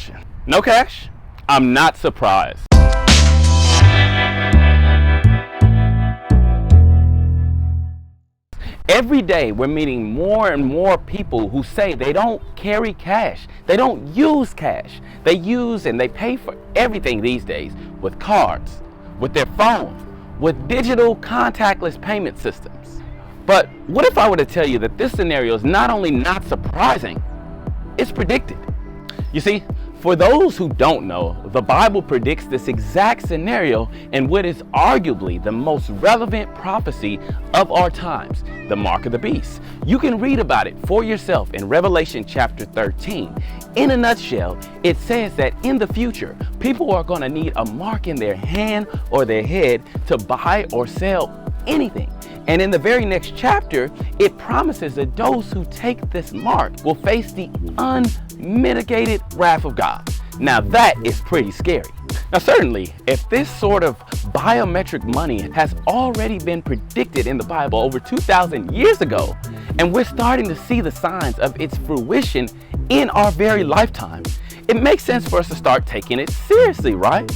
question. No cash? I'm not surprised. Every day we're meeting more and more people who say they don't carry cash. They don't use cash. They use and they pay for everything these days with cards, with their phone, with digital contactless payment systems. But what if I were to tell you that this scenario is not only not surprising, it's predicted? You see, for those who don't know, the Bible predicts this exact scenario in what is arguably the most relevant prophecy of our times, the mark of the beast. You can read about it for yourself in Revelation chapter 13. In a nutshell, it says that in the future, people are going to need a mark in their hand or their head to buy or sell anything. And in the very next chapter, it promises that those who take this mark will face the unmitigated wrath of God. Now that is pretty scary. Now certainly, if this sort of biometric money has already been predicted in the Bible over 2,000 years ago, and we're starting to see the signs of its fruition in our very lifetime, it makes sense for us to start taking it seriously, right?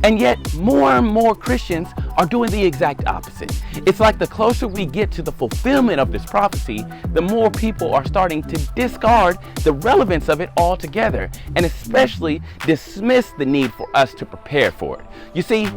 And yet more and more Christians are doing the exact opposite. It's like the closer we get to the fulfillment of this prophecy, the more people are starting to discard the relevance of it altogether, and especially dismiss the need for us to prepare for it. You see,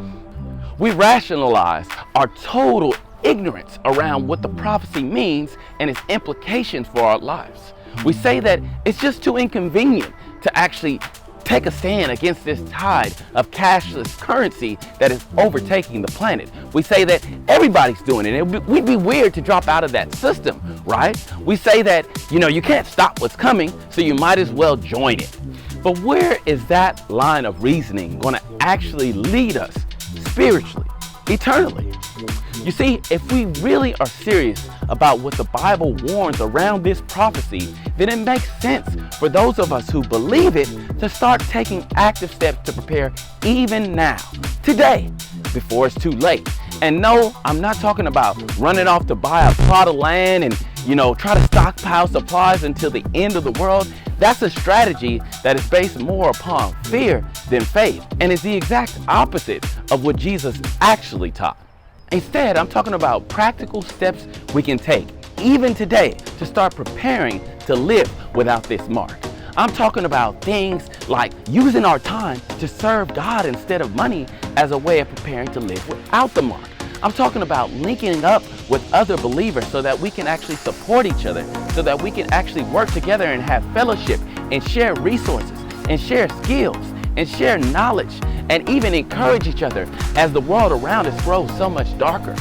we rationalize our total ignorance around what the prophecy means and its implications for our lives. We say that it's just too inconvenient to actually take a stand against this tide of cashless currency that is overtaking the planet. We say that everybody's doing it, and we'd be weird to drop out of that system, right? We say that, you can't stop what's coming, so you might as well join it. But where is that line of reasoning going to actually lead us spiritually, eternally? You see, if we really are serious about what the Bible warns around this prophecy, then it makes sense for those of us who believe it to start taking active steps to prepare even now, today, before it's too late. And no, I'm not talking about running off to buy a plot of land and, try to stockpile supplies until the end of the world. That's a strategy that is based more upon fear than faith, and is the exact opposite of what Jesus actually taught. Instead, I'm talking about practical steps we can take, even today, to start preparing to live without this mark. I'm talking about things like using our time to serve God instead of money as a way of preparing to live without the mark. I'm talking about linking up with other believers so that we can actually support each other, so that we can actually work together and have fellowship and share resources and share skills and share knowledge and even encourage each other as the world around us grows so much darker.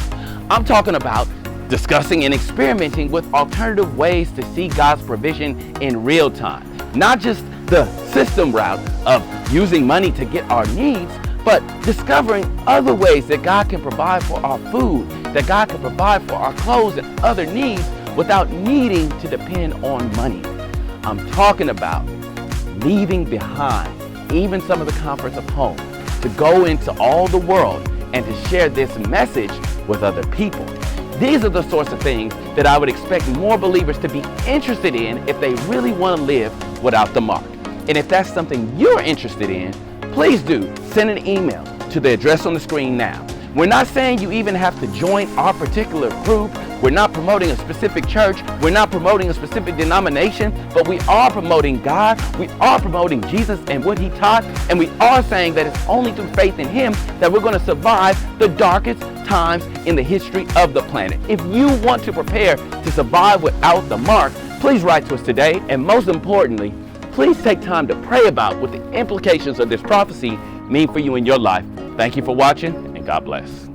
I'm talking about discussing and experimenting with alternative ways to see God's provision in real time. Not just the system route of using money to get our needs, but discovering other ways that God can provide for our food, that God can provide for our clothes and other needs without needing to depend on money. I'm talking about leaving behind even some of the comforts of home to go into all the world and to share this message with other people. These are the sorts of things that I would expect more believers to be interested in if they really want to live without the mark. And if that's something you're interested in, please do send an email to the address on the screen now. We're not saying you even have to join our particular group. We're not promoting a specific church. We're not promoting a specific denomination, but we are promoting God. We are promoting Jesus and what he taught. And we are saying that it's only through faith in him that we're going to survive the darkest times in the history of the planet. If you want to prepare to survive without the mark, please write to us today. And most importantly, please take time to pray about what the implications of this prophecy mean for you in your life. Thank you for watching, and God bless.